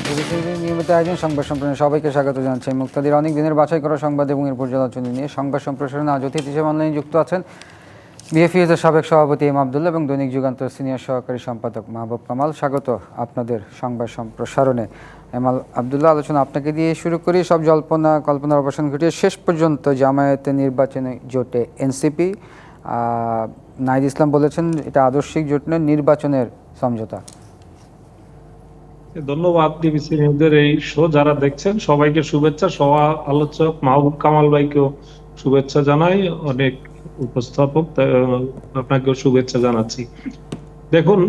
বিবিসির নিয়মিত আয়োজন সংবাদ সম্প্রসারণে সবাইকে স্বাগত জানাচ্ছি। মুক্তাদির অনেক দিনের বাছাই করা সংবাদ এবং এর পর্যালোচনা নিয়ে সংবাদ সম্প্রসারণে আজ অতিথি হিসেবে অনলাইনে যুক্ত আছেন বিএফইউজের সাবেক সভাপতি এম আবদুল্লাহ এবং দৈনিক যুগান্তর সিনিয়র সহকারী সম্পাদক মাহবুব কামাল। স্বাগত আপনাদের সংবাদ সম্প্রসারণে। এম আবদুল্লাহ, আলোচনা আপনাকে দিয়ে শুরু করি। সব কল্পনার অবসান ঘটিয়ে শেষ পর্যন্ত জামায়াতে নির্বাচনে জোটে এনসিপি। নাহিদ ইসলাম বলেছেন এটা আদর্শিক জোট নয়, নির্বাচনের সমঝোতা। ধন্যবাদ ডিবিসি নিউজের এই শো যারা দেখছেন সবাইকে শুভেচ্ছা। সহ আলোচক মাহবুব কামাল ভাইকেও শুভেচ্ছা জানাই, অনেক উপস্থাপক আপনাকেও শুভেচ্ছা জানাচ্ছি। দেখুন,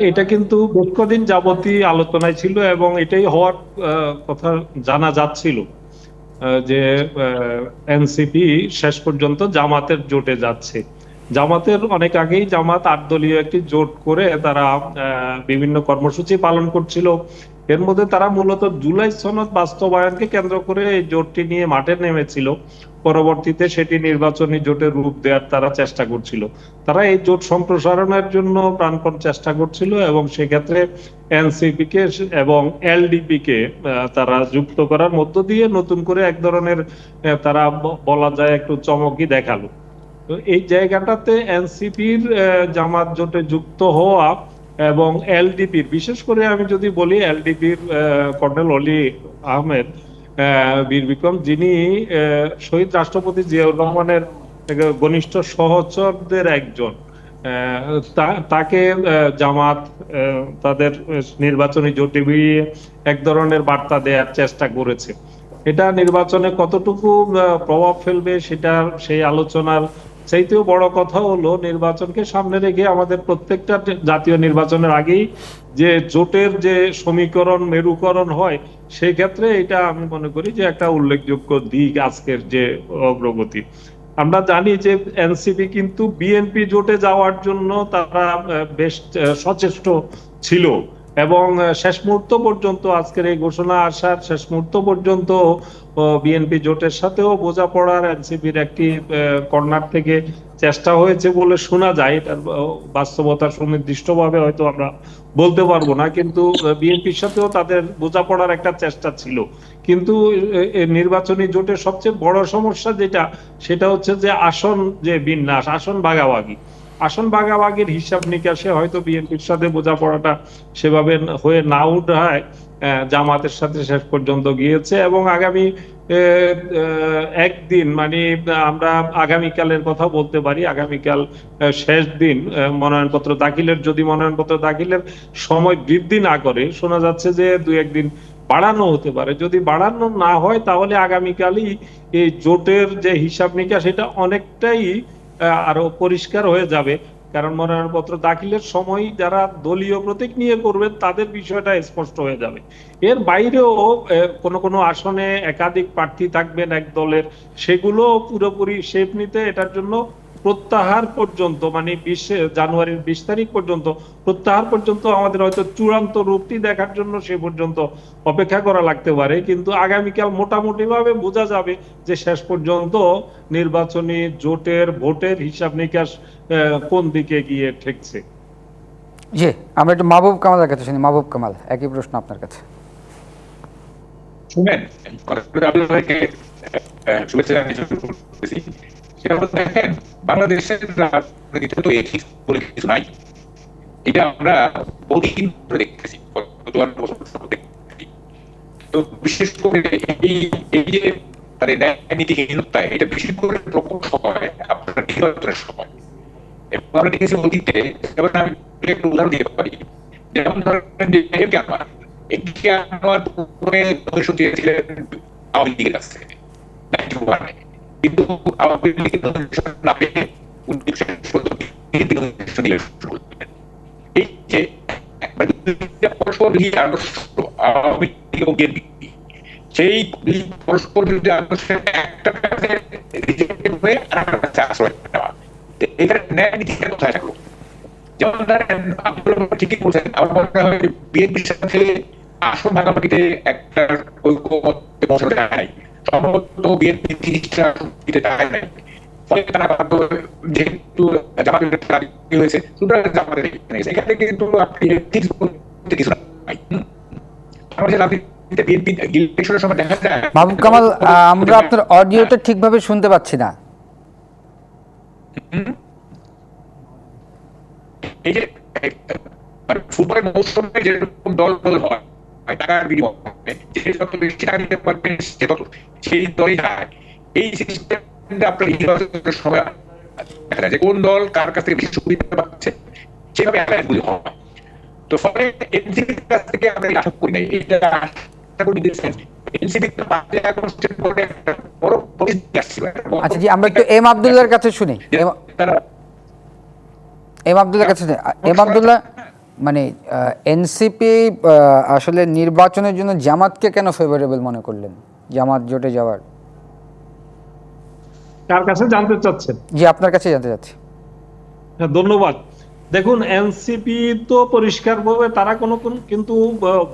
এটা কিন্তু বেশ কদিন যাবতই আলোচনায় ছিল এবং এটাই হওয়ার কথা জানা যাচ্ছিল যে এনসিপি শেষ পর্যন্ত জামাতের জোটে যাচ্ছে। জামাতের অনেক আগেই জামাত 8 দলীয় একটি জোট করে তারা বিভিন্ন কর্মসূচি পালন করছিল। এর মধ্যে তারা মূলত জুলাই সনদ বাস্তবায়নকে কেন্দ্র করে এই জোটটি নিয়ে মাঠে নেমেছিল। পরবর্তীতে সেটি নির্বাচনী জোটের রূপ দেওয়ার তারা চেষ্টা করছিল। তারা এই জোট সম্প্রসারণের জন্য প্রাণপণ চেষ্টা করছিল এবং সেক্ষেত্রে এনসিপি কে এবং এলডিপি কে তারা যুক্ত করার মধ্য দিয়ে নতুন করে এক ধরনের তারা বলা যায় একটু চমকই দেখালো। তো এই জায়গাটাতে এনসিপির জামাত জোটে যুক্ত হওয়া এবং এলডিপির, বিশেষ করে আমি যদি বলি এলডিপির কর্নেল অলি আহমেদ বীর বিক্রম, যিনি শহীদ রাষ্ট্রপতি জিয়াউর রহমানের ঘনিষ্ঠ সহচরদের একজন, তাকে জামাত তাদের নির্বাচনী জোটে ভিড়িয়ে এক ধরনের বার্তা দেওয়ার চেষ্টা করেছে। এটা নির্বাচনে কতটুকু প্রভাব ফেলবে সেটা সেই আলোচনার চাইতেও বড় কথা হলো নির্বাচনকে সামনে রেখে আমাদের প্রত্যেকটা জাতীয় নির্বাচনের আগেই যে জোটের যে সমীকরণ মেরুকরণ হয়, সেই ক্ষেত্রে এটা আমি মনে করি যে একটা উল্লেখযোগ্য দিক আজকের যে অগ্রগতি। আমরা জানি যে এনসিপি কিন্তু বিএনপি জোটে যাওয়ার জন্য তারা বেশ সচেষ্ট ছিল এবং শেষ মুহূর্ত পর্যন্ত, আজকের এই ঘোষণা আসার শেষ মুহূর্ত পর্যন্ত বিএনপি জোটের সাথেও বোঝাপড়ার এনসিপির একটি কর্নার থেকে চেষ্টা হয়েছে বলে শোনা যায়। এটার বাস্তবতা সুনির্দিষ্টভাবে হয়তো আমরা বলতে পারবো না, কিন্তু বিএনপির সাথেও তাদের বোঝাপড়ার একটা চেষ্টা ছিল। কিন্তু নির্বাচনী জোটের সবচেয়ে বড় সমস্যা যেটা, সেটা হচ্ছে যে আসন যে বিন্যাস, আসন ভাগাভাগির হিসাব নিকাশে হয়তো বিএনপির সাথে বোঝাপড়াটা সেভাবে হয়ে না উঠায় জামাতের সাথে শেষ পর্যন্ত গিয়েছে। এবং আগামী একদিন, মানে আমরা আগামীকালের কথা বলতে পারি, আগামীকাল শেষ দিন মনোনয়নপত্র দাখিলের, যদি মনোনয়নপত্র দাখিলের সময় বৃদ্ধি না করে, শোনা যাচ্ছে যে 2-1 দিন বাড়ানো হতে পারে। যদি বাড়ানো না হয় তাহলে আগামীকালই এই জোটের যে হিসাব নিকাশ সেটা অনেকটাই আরো পরিষ্কার হয়ে যাবে। কারণ মনোনয়নপত্র দাখিলের সময় যারা দলীয় প্রতীক নিয়ে করবেন তাদের বিষয়টা স্পষ্ট হয়ে যাবে। এর বাইরেও কোনো আসনে একাধিক প্রার্থী থাকবেন এক দলের, সেগুলো পুরোপুরি শেপ নিতে এটার জন্য প্রত্যাহার পর্যন্ত, মানে জানুয়ারির 20 তারিখ পর্যন্ত, প্রত্যাহার পর্যন্ত আমাদের হয়তো চূড়ান্ত রূপটি দেখার জন্য সে পর্যন্ত অপেক্ষা করা লাগতে পারে। কিন্তু আগামীকাল মোটামুটি ভাবে বোঝা যাবে যে শেষ পর্যন্ত নির্বাচনী জোটের ভোটের হিসাব নিকাশ কোন দিকে গিয়ে ঠেকছে। জি, আমরা একটু মাহবুব কামালের কাছে শুনি। মাহবুব কামাল, একই প্রশ্ন আপনার কাছে। শুনেন, শুভেচ্ছা জানাচ্ছি। সেটা হলো, দেখেন, বাংলাদেশের রাজনীতিতে তো এথিক্স বলে কিছু নাই। এটা আমরা বহুদিন ধরে দেখতেছি, তো বিশেষ করে এই যে তাদের ন্যায়নীতিহীনতা, এটা বিশেষ করে প্রকট হয় আপনার নির্বাচনের সময়। এবং আমরা দেখেছি অতীতে, এবার আমি একটু উদাহরণ দিতে পারি। যেমন ধরেন একটি আমার প্রদর্শন দিয়েছিলেন আওয়ামী লীগের কাছে, কিন্তু আওয়ামী লীগের না পেয়ে এই যে পরস্পর আওয়ামী লীগ এবং বিএনপি, সেই পরস্পর বিরোধী আদর্শের একটা হয়ে আরেকটা কাছে আশ্রয় নেওয়া, এখানে ন্যায় নীতি কোথায় থাকলো? যেমন ধরেন আব্দুল্লাহ ঠিকই বলছেন, আমার মনে হয় বিএনপির সাথে আসন ভাগাভাগিতে একটা ঐক্যমত পৌঁছানো যায় নাই। সম্ভবত বিএনপি 30টা আসন দিতে চায় নাই, ফলে তারা যেহেতু জামাতের হয়েছে, সুতরাং জামাতের এখানে কিন্তু আপনি কিছু নাই। বাংলাদেশের রাজনীতিতে বিএনপি ইলেকশনের সময় দেখা যায়। মাহবুব কামাল, আমরা আপনার অডিওটা ঠিকভাবে শুনতে পাচ্ছি না। এই যে মানে ফুটবলের মৌসুমে যেরকম দল হয় টাকার বিনিময়ে, যে যত বেশি টাকা দিতে পারবেন সেই দলই যায়। এই সিস্টেমটা আপনার নির্বাচনের সময় দেখা যায় যে কোন দল কার কাছ থেকে বেশি সুবিধা পাচ্ছে, সেভাবে অ্যালায়েন্সগুলি হয়। তো ফলে এনসিপির কাছ থেকে আমরা আশা করি নাই, এটা আশা করি এনসিপি একটা বড় পরিস্থিতি আসছিল। আচ্ছা জি, আমরা একটু এম আব্দুল্লাহর কাছে শুনি। এম আব্দুল্লাহর কাছে শুনি। এম আব্দুল্লাহ, মানে এনসিপি আসলে নির্বাচনের জন্য জামাতকে কেন ফেভারেবল মনে করলেন, জামাত জোটে যাওয়ার? কার কাছে জানতে চাচ্ছেন? জি, আপনার কাছে জানতে চাচ্ছি। হ্যাঁ, ধন্যবাদ। দেখুন, এনসিপি তো পরিষ্কারভাবে তারা কোনো কিন্তু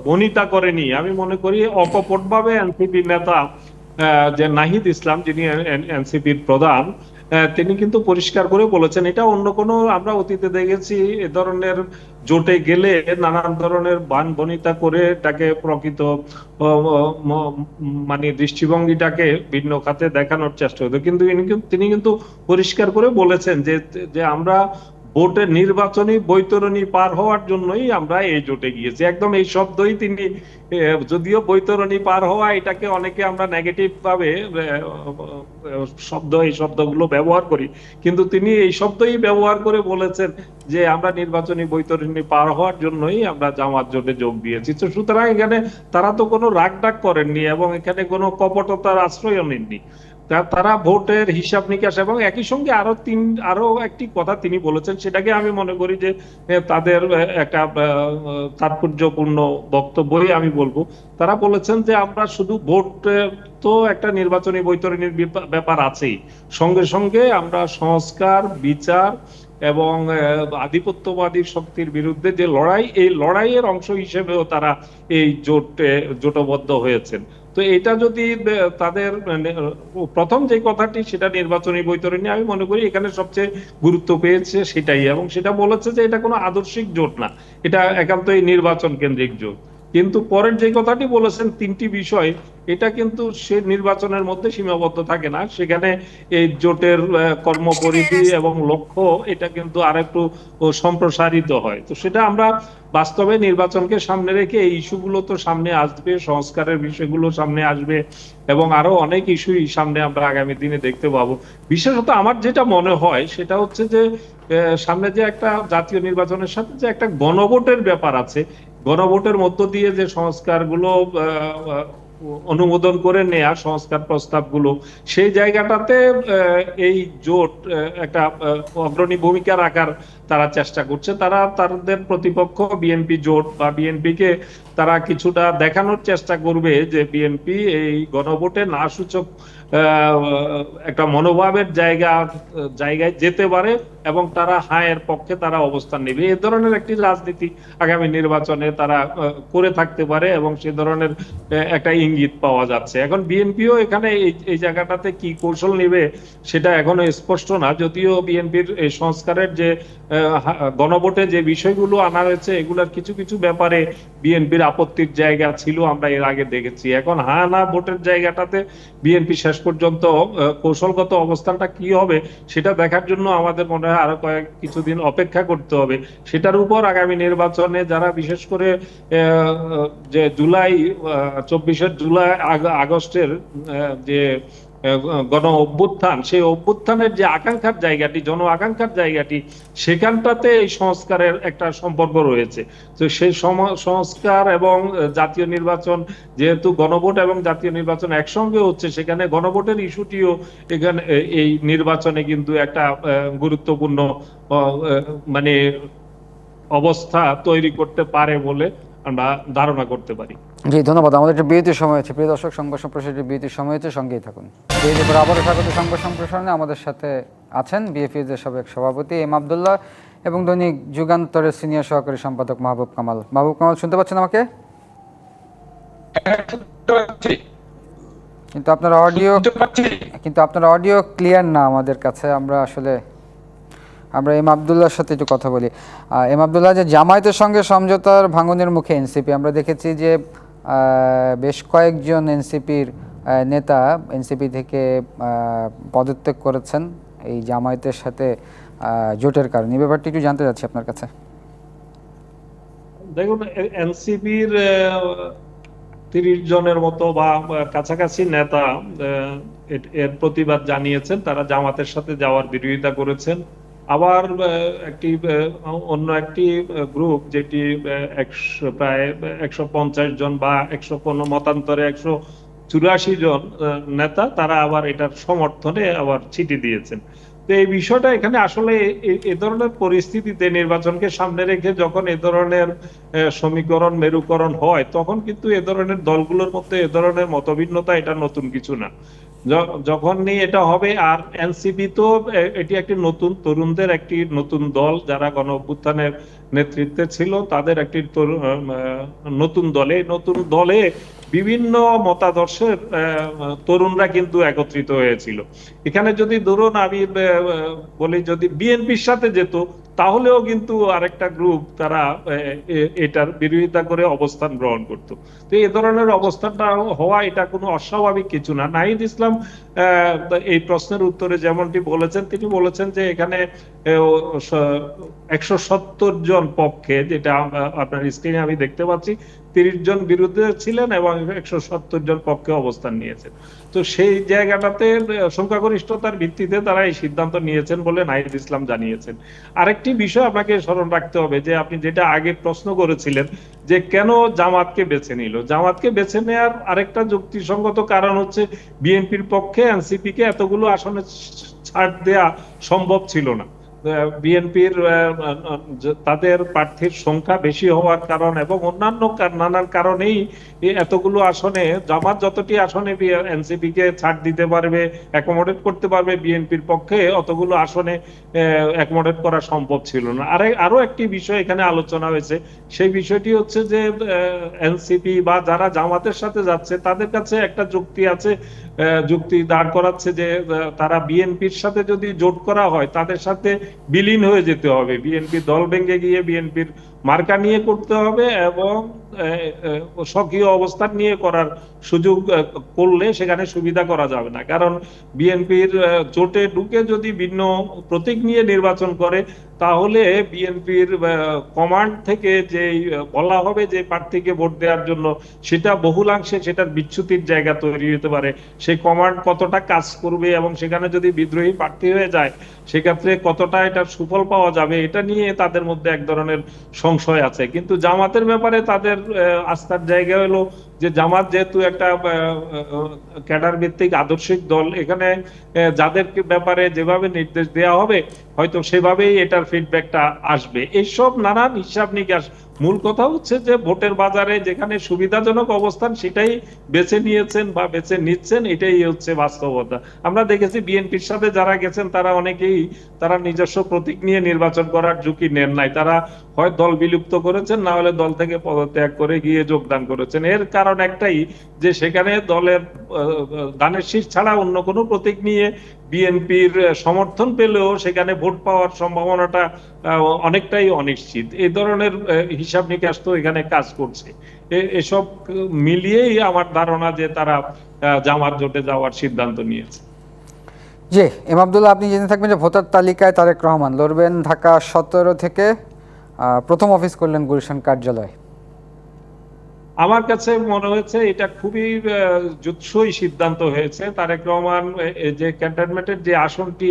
বনিতা করেনি। আমি মনে করি অকপটভাবে এনসিপি নেতা যে নাহিদ ইসলাম, যিনি এনসিপির প্রধান, তিনি কিন্তু পরিষ্কার করে বলেছেন, এটা অন্য কোনো আমরা অতীতে দেখেছি এ ধরনের জোটে গেলে নানান ধরনের বনিতা করে তাকে প্রকৃত মানে দৃষ্টিভঙ্গিটাকে ভিন্ন খাতে দেখানোর চেষ্টা হতো। কিন্তু তিনি কিন্তু পরিষ্কার করে বলেছেন যে আমরা ভোটের নির্বাচনী বৈতরণী পার হওয়ার জন্যই আমরা এই জোটে গিয়েছি। একদম এই শব্দই তিনি, যদিও বৈতরণী পার হওয়া এটাকে অনেকে আমরা নেগেটিভ ভাবে এই শব্দগুলো ব্যবহার করি, কিন্তু তিনি এই শব্দই ব্যবহার করে বলেছেন যে আমরা নির্বাচনী বৈতরণী পার হওয়ার জন্যই আমরা জামাত জোটে যোগ দিয়েছি। তো সুতরাং এখানে তারা তো কোনো রাগডাক করেননি এবং এখানে কোনো কপটতার আশ্রয়ও নেননি। তারা ভোটের হিসাব নিকাশ এবং একই সঙ্গে আরো একটি কথা তিনি বলেছেন, সেটাকে আমি মনে করি যে তাদের একটা তাৎপর্যপূর্ণ বক্তব্যই আমি বলবো। তারা বলেছেন যে আমরা শুধু ভোট তো একটা নির্বাচনী বৈতরণীর ব্যাপার আছেই, সঙ্গে সঙ্গে আমরা সংস্কার, বিচার এবং আধিপত্যবাদী শক্তির বিরুদ্ধে যে লড়াই, এই লড়াইয়ের অংশ হিসেবেও তারা এই জোটবদ্ধ হয়েছেন। তো এটা যদি তাদের প্রথম যে কথাটি সেটা নির্বাচনী বৈতরণী, আমি মনে করি এখানে সবচেয়ে গুরুত্ব পেয়েছে সেটাই, এবং সেটা বলেছে যে এটা কোনো আদর্শিক জোট না, এটা একান্তই নির্বাচন কেন্দ্রিক জোট। কিন্তু পরের যে কথাটি বলেছেন, তিনটি বিষয়, এটা কিন্তু সে নির্বাচনের মধ্যে সীমাবদ্ধ থাকে না, সেখানে এই জোটের কর্মপরিধি এবং লক্ষ্য এটা কিন্তু আরেকটু সম্প্রসারিত হয়। তো সেটা আমরা বাস্তবে নির্বাচনকে সামনে রেখে এই ইস্যুগুলো তো সামনে আসবে, সংস্কারের বিষয়গুলো সামনে আসবে এবং আরো অনেক ইস্যুই সামনে আমরা আগামী দিনে দেখতে পাবো। বিশেষত আমার যেটা মনে হয় সেটা হচ্ছে যে সামনে যে একটা জাতীয় নির্বাচনের সাথে যে একটা গণভোটের ব্যাপার আছে, গণভোটের মধ্য দিয়ে যে সংস্কারগুলো অনুমোদন করে নেয়া সংস্কার প্রস্তাবগুলো, সেই জায়গাটাতে এই জোট একটা অগ্রণী ভূমিকা রাখার তারা চেষ্টা করছে। তারা তাদের প্রতিপক্ষ বিএনপি জোট বা বিএনপিকে তারা কিছুটা দেখানোর চেষ্টা করবে যে বিএনপি এই গণভোটে না সূচক একটা মনোভাবের জায়গায় যেতে পারে এবং তারা হায়ের পক্ষে তারা অবস্থান নেবে। এই ধরনের একটি রাজনীতি আগামী নির্বাচনে তারা করে থাকতে পারে এবং সে ধরনের একটা ইঙ্গিত পাওয়া যাচ্ছে। এখন বিএনপিও এখানে এই জায়গাটাতে কি কৌশল নেবে সেটা এখনো স্পষ্ট না, যদিও বিএনপির এই সংস্কারের যে গণভোটে যে বিষয়গুলো আনা হয়েছে এগুলার কিছু কিছু ব্যাপারে বিএনপির আপত্তির জায়গা ছিল, আমরা এর আগে দেখেছি। এখন হা না ভোটের জায়গাটাতে বিএনপি শেষ পর্যন্ত কৌশলগত অবস্থানটা কি হবে সেটা দেখার জন্য আমাদের মনে হয় আরো কিছুদিন অপেক্ষা করতে হবে। সেটার উপর আগামী নির্বাচনে যারা বিশেষ করে যে 24 জুলাই আগস্টের যে গণ অভ্যুত্থান, সেই অভ্যুত্থানের যে আকাঙ্ক্ষার জায়গাটি, জন আকাঙ্ক্ষার জায়গাটি, সেখানটাতে এই সংস্কারের একটা সম্পর্ক রয়েছে। তো সেই সংস্কার এবং জাতীয় নির্বাচন, যেহেতু গণভোট এবং জাতীয় নির্বাচন একসঙ্গে হচ্ছে, সেখানে গণভোটের ইস্যুটিও এখানে এই নির্বাচনে কিন্তু একটা গুরুত্বপূর্ণ মানে অবস্থা তৈরি করতে পারে বলে আমরা ধারণা করতে পারি। জি, ধন্যবাদ। আমাদের একটা বিরতির সময় আছে, প্রিয় দর্শক, সংবাদ সম্প্রসারণের বিরতির সময় হচ্ছে, সঙ্গেই থাকুন। বিরতির পর আবারও স্বাগত সংবাদ সম্প্রসারণে। আমাদের সাথে আছেন বিএফএস এর সাবেক সভাপতি এম আব্দুল্লাহ এবং দৈনিক যুগান্তরের সিনিয়র সহকারী সম্পাদক মাহবুব কামাল। মাহবুব কামাল, শুনতে পাচ্ছেন আমাকে? কিন্তু আপনার অডিও ক্লিয়ার না আমাদের কাছে। আমরা এম আব্দুল্লাহর সাথে একটু কথা বলি। এম আব্দুল্লাহ, যে জামায়াতের সঙ্গে সমঝোতার ভাঙনের মুখে এনসিপি, আমরা দেখেছি যে বেশ কয়েকজন এনসিপির নেতা এনসিপি থেকে পদত্যাগ করেছেন এই জামায়াতের সাথে জোটের কারণে। এই ব্যাপারটি একটু জানতে চাচ্ছি আপনার কাছে। দেখুন, এনসিপির 30 জনের মতো বা কাছাকাছি নেতা এর প্রতিবাদ জানিয়েছেন, তারা জামাতের সাথে যাওয়ার বিরোধিতা করেছেন। আবার অন্য একটি গ্রুপ যেটি প্রায় 150 জন বা 115 মতান্তরে 184 জন নেতা, তারা আবার এটার সমর্থনে আবার চিঠি দিয়েছেন। তো এই বিষয়টা এখানে আসলে এ ধরনের পরিস্থিতিতে নির্বাচনকে সামনে রেখে যখন এ ধরনের সমীকরণ মেরুকরণ হয়, তখন কিন্তু এ ধরনের দলগুলোর মধ্যে এ ধরনের মতভিন্নতা এটা নতুন কিছু না। যখনই এটা হবে, আর এনসিপি তো এটি একটি নতুন তরুণদের একটি নতুন দল, যারা গণ অভ্যুত্থানের নেতৃত্বে ছিল, তাদের একটি নতুন দলে বিভিন্ন মতাদর্শের তরুণরা কিন্তু একত্রিত হয়েছিল। এখানে যদি ধরুন আমি বলি, যদি বিএনপির সাথে যেত, তাহলেও কিন্তু আরেকটা গ্রুপ তারা এটার বিরোধিতা করে অবস্থান গ্রহণ করত। তো এই ধরনের অবস্থানটা হওয়া এটা কোনো অস্বাভাবিক কিছু না। নাহিদ ইসলাম এই প্রশ্নের উত্তরে যেমনটি বলেছেন, তিনি বলেছেন যে এখানে 170 জন পক্ষে, যেটা আপনার স্ক্রিনে আমি দেখতে পাচ্ছি, 30 জন বিরুদ্ধে ছিলেন এবং 170 জন পক্ষে অবস্থান নিয়েছেন। তো সেই জায়গাটাতে সংখ্যাগরিষ্ঠতার ভিত্তিতে তারা এই সিদ্ধান্ত নিয়েছেন বলে নাহিদ ইসলাম জানিয়েছেন। আরেকটি বিষয় আপনাকে স্মরণ রাখতে হবে, যে আপনি যেটা আগে প্রশ্ন করেছিলেন যে কেন জামাতকে বেছে নিল। জামাতকে বেছে নেওয়ার আরেকটা যুক্তিসঙ্গত কারণ হচ্ছে, বিএনপির পক্ষে এনসিপি কে এতগুলো আসনে ছাড় দেয়া সম্ভব ছিল না। বিএনপির তাদের প্রার্থীর সংখ্যা বেশি হওয়ার কারণ এবং অন্যান্য নানান কারণেই এতগুলো আসনে জামাত যতটি আসনে এনসিপি কে ছাড় দিতে পারবে, অ্যাকোমোডেট করতে পারবে, বিএনপির পক্ষে অতগুলো আসনে অ্যাকোমোডেট করা সম্ভব ছিল না। আরো একটি বিষয় এখানে আলোচনা হয়েছে, সেই বিষয়টি হচ্ছে যে এনসিপি বা যারা জামাতের সাথে যাচ্ছে, তাদের কাছে একটা যুক্তি আছে, যুক্তি দাঁড় করাচ্ছে যে তারা বিএনপির সাথে যদি জোট করা হয়, তাদের সাথে বিলীন হয়ে যেতে হবে, বিএনপি দল ভেঙে গিয়ে বিএনপির মার্কা নিয়ে করতে হবে এবং স্বকীয় অবস্থান নিয়ে করার সুযোগ করলে সেখানে সুবিধা করা যাবে না। কারণ বিএনপির জোটে ঢুকে যদি ভিন্ন প্রতীক নিয়ে নির্বাচন করে, তাহলে বিএনপির কমান্ড থেকে যে বলা হবে যে প্রার্থীকে ভোট দেওয়ার জন্য, সেটা বহুলাংশে সেটার বিচ্যুতির জায়গা তৈরি হতে পারে। সেই কমান্ড কতটা কাজ করবে এবং সেখানে যদি বিদ্রোহী প্রার্থী হয়ে যায়, সেক্ষেত্রে কতটা এটার সুফল পাওয়া যাবে, এটা নিয়ে তাদের মধ্যে এক ধরনের সংশয় আছে। কিন্তু জামাতের ব্যাপারে তাদের আস্থার জায়গা হলো যে জামাত যেহেতু একটা ক্যাডার ভিত্তিক আদর্শিক দল, এখানে যাদের ব্যাপারে যেভাবে নির্দেশ দেওয়া হবে, হয়তো সেভাবেই এটার ফিডব্যাকটা আসবে। এইসব নানান হিসাব নিকাশ, মূল কথা হচ্ছে যে ভোটের বাজারে যেখানে সুবিধাজনক অবস্থান সেটাই বেছে নিয়েছেন বা বেছে নিচ্ছেন, এটাই হচ্ছে বাস্তবতা। আমরা দেখেছি বিএনপির সাথে যারা গেছেন, তারা অনেকেই তারা নিজস্ব প্রতীক নিয়ে নির্বাচন করার ঝুঁকি নেন নাই, তারা হয় দল বিলুপ্ত করেছেন, না হলে দল থেকে পদত্যাগ করে গিয়ে যোগদান করেছেন। এর কারণ একটাই, যে সেখানে দলের ধানের শীষ ছাড়া অন্য কোনো প্রতীক নিয়ে বিএনপির সমর্থন পেলেও সেখানে ভোট পাওয়ার সম্ভাবনাটা অনেকটাই অনিশ্চিত। এই ধরনের হিসাব নিকাশ তো এখানে কাজ করছে। এসব মিলিয়েই আমার ধারণা যে তারা জামাত জোটে যাওয়ার সিদ্ধান্ত নিয়েছে। জি, এম আব্দুল্লাহ, আপনি জেনে থাকবেন যে ভোটার তালিকায় তারেক রহমান লড়বেন ঢাকা 17 থেকে, প্রথম অফিস করলেন গুলশান কার্যালয়। আমার কাছে মনে হয়েছে এটা খুবই জুৎসই সিদ্ধান্ত হয়েছে। তারেক রহমান যে ক্যান্টনমেন্টের যে আসনটি,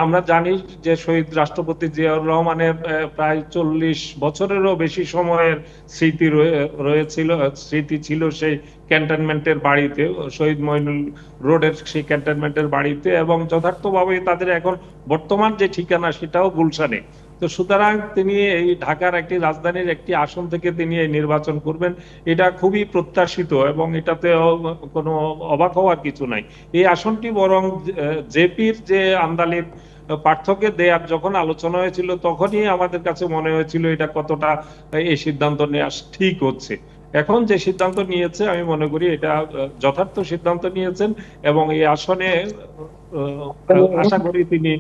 আমরা জানি যে শহীদ রাষ্ট্রপতি জিয়াউর রহমানের প্রায় 40 বছরেরও বেশি সময়ের স্মৃতি ছিল সেই ক্যান্টনমেন্টের বাড়িতে, শহীদ মইনুল রোডের সেই ক্যান্টনমেন্টের বাড়িতে, এবং যথার্থভাবে তাদের এখন বর্তমান যে ঠিকানা সেটাও গুলশানে। তো সুতরাং তিনি এই ঢাকার একটি রাজধানীর একটি আসন থেকে তিনি এই নির্বাচন করবেন, এটা খুবই প্রত্যাশিত এবং এটাতে কোনো অবাক হওয়ার কিছু নাই। এই আসনটি বরং জেপির যে আন্দালিব পার্থক্যে দেয়ার যখন আলোচনা হয়েছিল, তখনই আমাদের কাছে মনে হয়েছিল এটা কতটা এই সিদ্ধান্ত নেওয়া ঠিক হচ্ছে। এখন যে সিদ্ধান্ত নিয়েছে, আমি মনে করি এটা যথার্থ সিদ্ধান্ত নিয়েছেন এবং এই আসনে আশা করি তিনি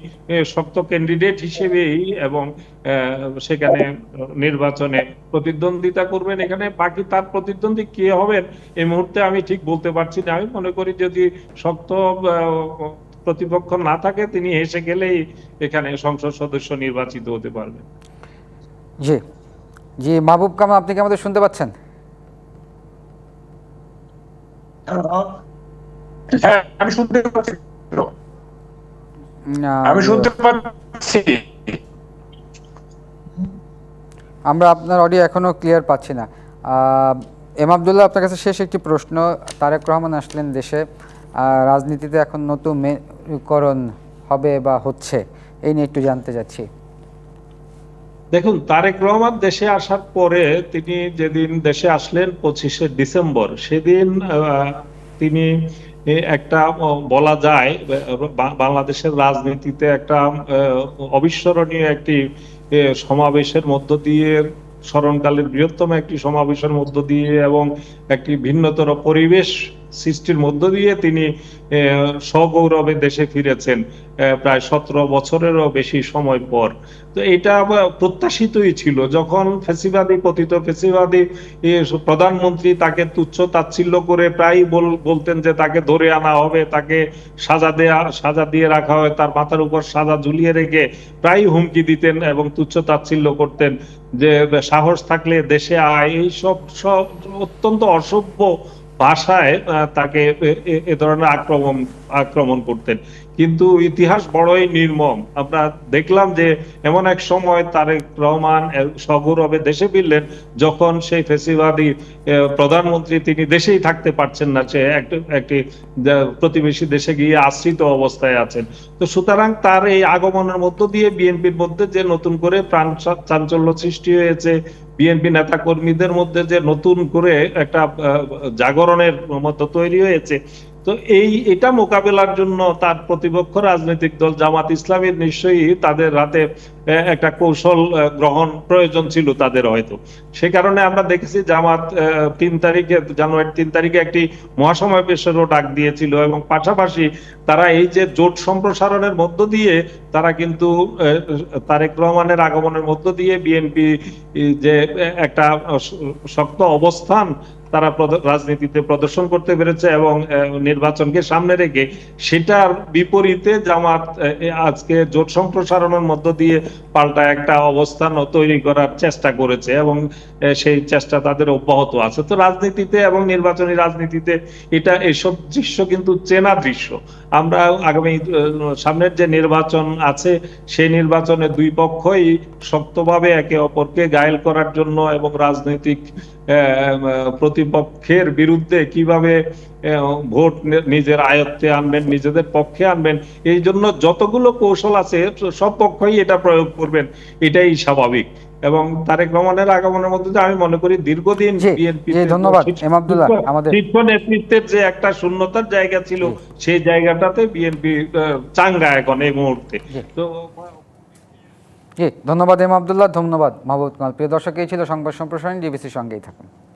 শক্ত ক্যান্ডিডেট হিসেবেই এবং সেখানে নির্বাচনে প্রতিদ্বন্দ্বিতা করবেন। এখানে বাকি তার প্রতিদ্বন্দ্বী কে হবেন এই মুহূর্তে আমি ঠিক বলতে পারছি না। আমি মনে করি যদি শক্ত প্রতিপক্ষ না থাকে তিনি এসে গেলেই এখানে সংসদ সদস্য নির্বাচিত হতে পারবেন। জি জি, মাহবুব কামাল, আপনি কি আমাদের শুনতে পাচ্ছেন? হ্যাঁ, আমি শুনতে পাচ্ছি। আমি শুনতে পাচ্ছি। আমরা আপনার অডিও এখনো ক্লিয়ার পাচ্ছি না। এম আবদুল্লাহ, আপনার কাছে শেষ একটি প্রশ্ন। তারেক রহমান আসলেন দেশে, রাজনীতিতে এখন নতুন মেরুকরণ হবে বা হচ্ছে, এই নিয়ে একটু জানতে চাচ্ছি। দেখুন, তারেক রহমান দেশে আসার পরে তিনি যেদিন দেশে আসলেন 25শে ডিসেম্বর, সেদিন তিনি একটা বলা যায় বাংলাদেশের রাজনীতিতে একটা অবিস্মরণীয় একটি সমাবেশের মধ্য দিয়ে, স্মরণকালের বৃহত্তম একটি সমাবেশের মধ্য দিয়ে এবং একটি ভিন্নতর পরিবেশ সৃষ্টির মধ্য দিয়ে তিনি সগৌরবে দেশে ফিরেছেন প্রায় 17 বছরেরও বেশি সময় পর। তো এটা প্রত্যাশিতই ছিল। যখন ফ্যাসিবাদী, পতিত ফ্যাসিবাদী প্রধানমন্ত্রী তাকে তুচ্ছ তাচ্ছিল্য করে প্রায় বলতেন যে তাকে ধরে আনা হবে, তাকে সাজা দিয়ে রাখা হয়, তার মাথার উপর সাজা ঝুলিয়ে রেখে প্রায় হুমকি দিতেন এবং তুচ্ছ তাচ্ছিল্য করতেন যে সাহস থাকলে দেশে আয়, এই সব অত্যন্ত অসভ্য ভাষায় তাকে এ ধরনের আক্রমণ করতেন। কিন্তু ইতিহাস বড়ই নির্মম। আমরা দেখলাম যে এমন এক সময় তারেক রহমান সগৌরবে দেশে ফিরলেন যখন সেই ফ্যাসিবাদী প্রধানমন্ত্রী তিনি দেশেই থাকতে পারছেন না, সে একটি প্রতিবেশী দেশে গিয়ে আশ্রিত অবস্থায় আছেন। তো সুতরাং তার এই আগমনের মধ্য দিয়ে বিএনপির মধ্যে যে নতুন করে প্রাণ চাঞ্চল্য সৃষ্টি হয়েছে, বিএনপি নেতা কর্মীদের মধ্যে যে নতুন করে একটা জাগরণের মতো তৈরি হয়েছে, তো এটা মোকাবেলার জন্য তার প্রতিপক্ষ রাজনৈতিক দল জামাত ইসলামীর নিশ্চয়ই তাদের হাতে একটা কৌশল গ্রহণ প্রয়োজন ছিল তাদের হয়তো। সে কারণে আমরা দেখেছি জামাত জানুয়ারি 3 তারিখে একটি মহাসমাবেশেরও ডাক দিয়েছিল এবং পাশাপাশি তারা এই যে জোট সম্প্রসারণের মধ্য দিয়ে তারা কিন্তু তারেক রহমানের আগমনের মধ্য দিয়ে বিএনপি যে একটা শক্ত অবস্থান তারা রাজনীতিতে প্রদর্শন করতে পেরেছে এবং নির্বাচনকে সামনে রেখে সেটার বিপরীতে জামাত আজকে জোট সম্প্রসারণের মধ্য দিয়ে পাল্টা একটা অবস্থান তৈরি করার চেষ্টা করেছে এবং সেই চেষ্টা তাদের অব্যাহত আছে। তো রাজনীতিতে এবং নির্বাচনী রাজনীতিতে এসব দৃশ্য কিন্তু চেনা দৃশ্য। আমরা আগামী সামনের যে নির্বাচন আছে সেই নির্বাচনে দুই পক্ষই শক্তভাবে একে অপরকে ঘায়েল করার জন্য এবং রাজনৈতিক প্রতিপক্ষের বিরুদ্ধে কিভাবে ভোট নিজের আয়ত্তে আনবেন, নিজেদের পক্ষে আনবেন, এই জন্য যতগুলো কৌশল আছে সব পক্ষই এটা প্রয়োগ করবেন, এটাই স্বাভাবিক। এবং তারেক রহমানের আগমনের মধ্যে আমি মনে করি দীর্ঘদিন বিএনপি ধন্যবাদ এম আবদুল্লাহ, আমাদের শীর্ষ নেতৃত্বের যে একটা শূন্যতার জায়গা ছিল সেই জায়গাটাতে বিএনপি চাঙ্গা এখন এই মুহূর্তে। তো জি, ধন্যবাদ এম আবদুল্লাহ, ধন্যবাদ মাহবুব কামাল। প্রিয় দর্শক, এই ছিল সংবাদ সম্প্রসারণ। ডিবিসির সঙ্গেই থাকুন।